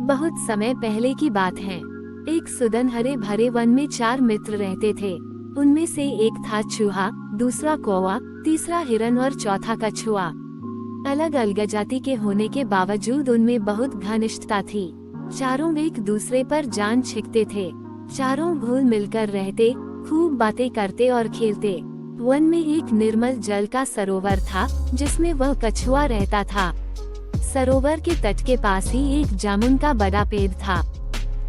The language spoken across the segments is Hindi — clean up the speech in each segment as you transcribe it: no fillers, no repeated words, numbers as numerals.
बहुत समय पहले की बात है। एक सुदन हरे भरे वन में 4 मित्र रहते थे। उनमें से एक था चूहा, दूसरा कौवा, तीसरा हिरन और चौथा कछुआ। अलग अलग जाति के होने के बावजूद उनमें बहुत घनिष्ठता थी। चारों एक दूसरे पर जान छिकते थे। चारों घुल मिलकर रहते, खूब बातें करते और खेलते। वन में एक निर्मल जल का सरोवर था, जिसमें वह कछुआ रहता था। सरोवर के तट के पास ही एक जामुन का बड़ा पेड़ था।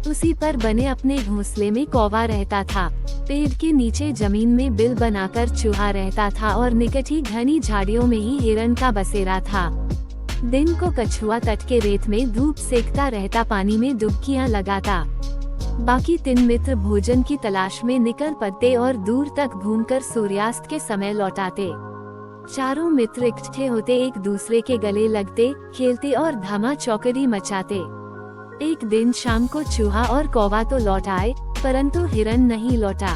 उसी पर बने अपने घोंसले में कौवा रहता था। पेड़ के नीचे जमीन में बिल बनाकर चूहा रहता था और निकट ही घनी झाड़ियों में ही हिरन का बसेरा था। दिन को कछुआ तट के रेत में धूप सेकता रहता, पानी में डुबकियां लगाता। बाकी 3 मित्र भोजन की तलाश में निकल पड़ते और दूर तक घूमकर सूर्यास्त के समय लौटाते। चारों मित्र इकट्ठे होते, एक दूसरे के गले लगते, खेलते और धमा चौकड़ी मचाते। एक दिन शाम को चूहा और कौवा तो लौट आए, परंतु हिरन नहीं लौटा।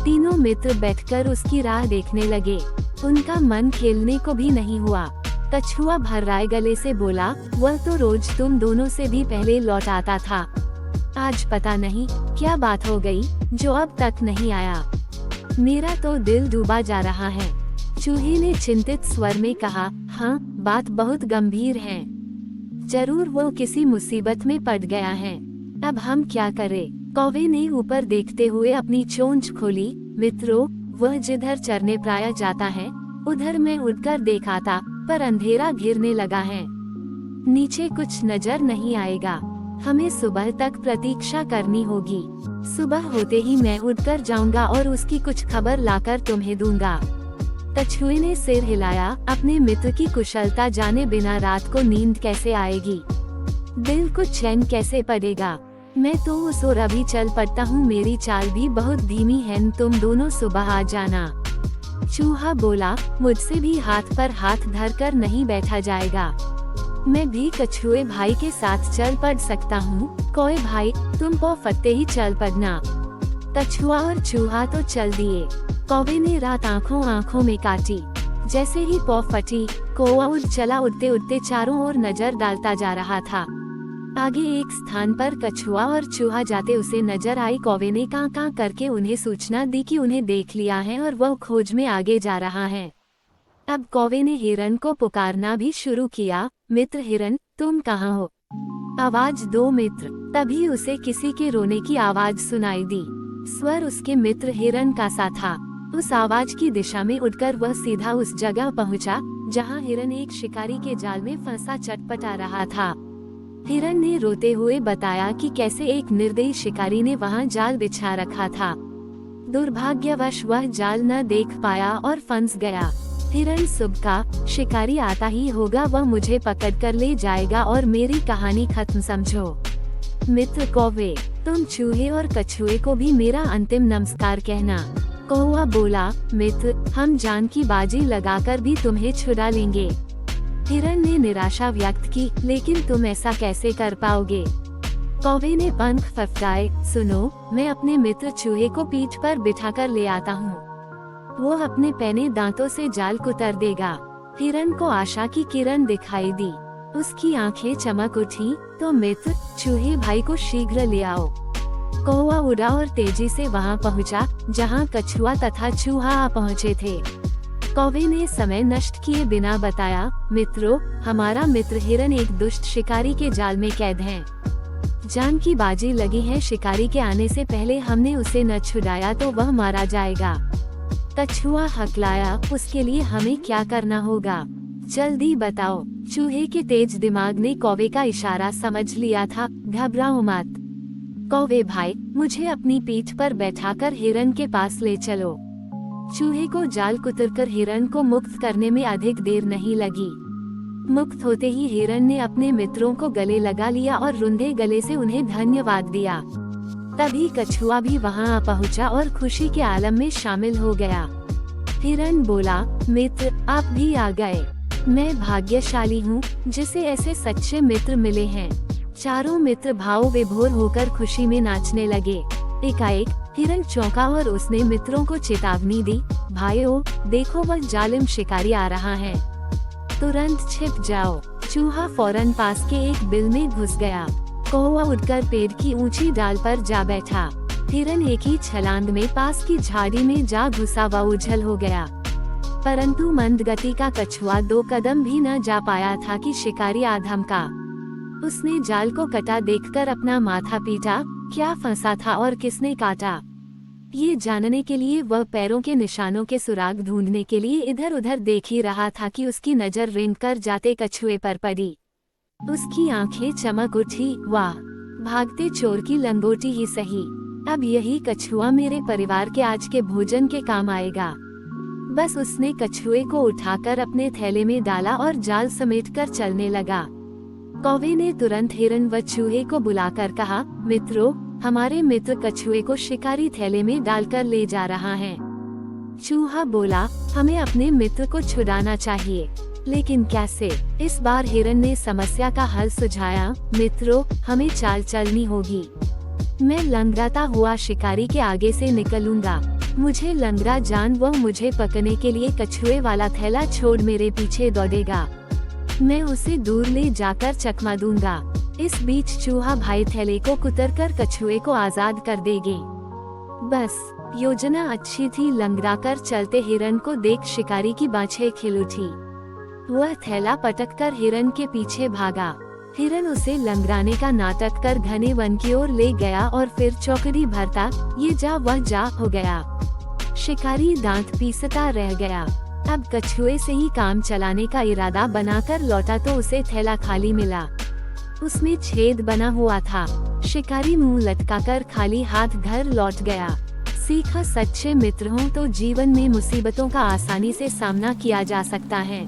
तीनों मित्र बैठकर उसकी राह देखने लगे। उनका मन खेलने को भी नहीं हुआ। कछुआ भर्राए गले से बोला, वह तो रोज तुम दोनों से भी पहले लौट आता था। आज पता नहीं क्या बात हो गई, जो अब तक नहीं आया। मेरा तो दिल डूबा जा रहा है। चूहे ने चिंतित स्वर में कहा, हाँ, बात बहुत गंभीर है। जरूर वो किसी मुसीबत में पड़ गया है। अब हम क्या करें? कौवे ने ऊपर देखते हुए अपनी चोंच खोली। मित्रों, वह जिधर चरने प्रायः जाता है, उधर मैं उड़कर देखा, पर अंधेरा घिरने लगा है। नीचे कुछ नजर नहीं आएगा। हमें सुबह तक प्रतीक्षा करनी होगी। सुबह होते ही मैं उड़कर जाऊंगा और उसकी कुछ खबर लाकर तुम्हें दूंगा। कछुए ने सिर हिलाया। अपने मित्र की कुशलता जाने बिना रात को नींद कैसे आएगी? दिल को चैन कैसे पड़ेगा? मैं तो उस ओर अभी चल पड़ता हूँ, मेरी चाल भी बहुत धीमी है, तुम दोनों सुबह आ जाना। चूहा बोला, मुझसे भी हाथ पर हाथ धरकर नहीं बैठा जाएगा। मैं भी कछुए भाई के साथ चल पड़ सकता हूँ। कौवे भाई, तुम पौ फटते ही चल पड़ना। कछुआ और चूहा तो चल दिए। कौवे ने रात आंखों में काटी। जैसे ही पौ फटी, कौवा उड़ चला। उड़ते उड़ते चारों ओर नजर डालता जा रहा था। आगे एक स्थान पर कछुआ और चूहा जाते उसे नजर आई। कौवे ने कां कां करके उन्हें सूचना दी कि उन्हें देख लिया है और वह खोज में आगे जा रहा है। अब कौवे ने हिरन को पुकारना भी शुरू किया। मित्र हिरन, तुम कहाँ हो? आवाज दो मित्र। तभी उसे किसी के रोने की आवाज सुनाई दी। स्वर उसके मित्र हिरन का सा था। उस आवाज की दिशा में उड़कर वह सीधा उस जगह पहुंचा, जहां हिरन एक शिकारी के जाल में फंसा चटपटा रहा था। हिरन ने रोते हुए बताया कि कैसे एक निर्दयी शिकारी ने वहां जाल बिछा रखा था। दुर्भाग्यवश वह जाल न देख पाया और फंस गया। हिरन सुबका, शिकारी आता ही होगा, वह मुझे पकड़कर ले जाएगा और मेरी कहानी खत्म समझो। मित्र कौवे, तुम चूहे और कछुए को भी मेरा अंतिम नमस्कार कहना। कौवा बोला, मित्र, हम जान की बाजी लगाकर भी तुम्हें छुड़ा लेंगे। हिरन ने निराशा व्यक्त की, लेकिन तुम ऐसा कैसे कर पाओगे? कौवे ने पंख फफड़ाए। सुनो, मैं अपने मित्र चूहे को पीठ पर बिठाकर ले आता हूँ। वो अपने पैने दांतों से जाल कुतर देगा। हिरन को आशा की किरण दिखाई दी। उसकी आंखें चमक उठी। तो मित्र, चूहे भाई को शीघ्र ले आओ। कौवा उड़ा और तेजी से वहां पहुंचा, जहां कछुआ तथा चूहा आ पहुंचे थे। कौवे ने समय नष्ट किए बिना बताया, मित्रों, हमारा मित्र हिरन एक दुष्ट शिकारी के जाल में कैद है। जान की बाजी लगी है। शिकारी के आने से पहले हमने उसे न छुड़ाया तो वह मारा जाएगा। कछुआ हकलाया, उसके लिए हमें क्या करना होगा? जल्दी बताओ। चूहे के तेज दिमाग ने कौवे का इशारा समझ लिया था। घबराओ मत कौवे भाई, मुझे अपनी पीठ पर बैठाकर हिरन के पास ले चलो। चूहे को जाल कुतरकर हिरन को मुक्त करने में अधिक देर नहीं लगी। मुक्त होते ही हिरन ने अपने मित्रों को गले लगा लिया और रुंधे गले से उन्हें धन्यवाद दिया। तभी कछुआ भी वहां आ पहुंचा और खुशी के आलम में शामिल हो गया। हिरन बोला, मित्र, आप भी आ गए। मैं भाग्यशाली हूँ, जिसे ऐसे सच्चे मित्र मिले हैं। चारों मित्र भाव विभोर होकर खुशी में नाचने लगे। एकाएक हिरन चौंका और उसने मित्रों को चेतावनी दी, भाइयों, देखो वह जालिम शिकारी आ रहा है, तुरंत छिप जाओ। चूहा फौरन पास के एक बिल में घुस गया। कौवा उड़कर पेड़ की ऊंची डाल पर जा बैठा। हिरन एक ही छलांग में पास की झाड़ी में जा घुसा व उछल हो गया, परंतु मंद गति का कछुआ 2 कदम भी न जा पाया था कि शिकारी आ धमका। उसने जाल को कटा देखकर अपना माथा पीटा, क्या फंसा था और किसने काटा। ये जानने के लिए वह पैरों के निशानों के सुराग ढूंढने के लिए इधर उधर देख ही रहा था कि उसकी नजर रेंग कर जाते कछुए पर पड़ी। उसकी आंखें चमक उठी, वाह, भागते चोर की लंगोटी ही सही, अब यही कछुआ मेरे परिवार के आज के भोजन के काम आएगा। बस उसने कछुए को उठाकर अपने थैले में डाला और जाल समेटकर चलने लगा। कौवे ने तुरंत हिरन व चूहे को बुलाकर कहा, मित्रों, हमारे मित्र कछुए को शिकारी थैले में डालकर ले जा रहा है। चूहा बोला, हमें अपने मित्र को छुड़ाना चाहिए, लेकिन कैसे? इस बार हिरन ने समस्या का हल सुझाया, मित्रों, हमें चाल चलनी होगी। मैं लंगड़ाता हुआ शिकारी के आगे से निकलूंगा। मुझे लंगड़ा जान वो मुझे पकड़ने के लिए कछुए वाला थैला छोड़ मेरे पीछे दौड़ेगा। मैं उसे दूर ले जाकर चकमा दूंगा। इस बीच चूहा भाई थैले को कुतरकर कछुए को आजाद कर देंगे। बस, योजना अच्छी थी। लंगड़ाकर चलते हिरन को देख शिकारी की बाछें खिल उठी। वह थैला पटककर हिरन के पीछे भागा। हिरन उसे लंगड़ाने का नाटक कर घने वन की ओर ले गया और फिर चौकड़ी भरता ये जा वह जा हो गया। शिकारी दांत पीसता रह गया। अब कछुए से ही काम चलाने का इरादा बनाकर लौटा तो उसे थैला खाली मिला। उसमें छेद बना हुआ था। शिकारी मुंह लटकाकर खाली हाथ घर लौट गया। सीखा, सच्चे मित्र हों तो जीवन में मुसीबतों का आसानी से सामना किया जा सकता है।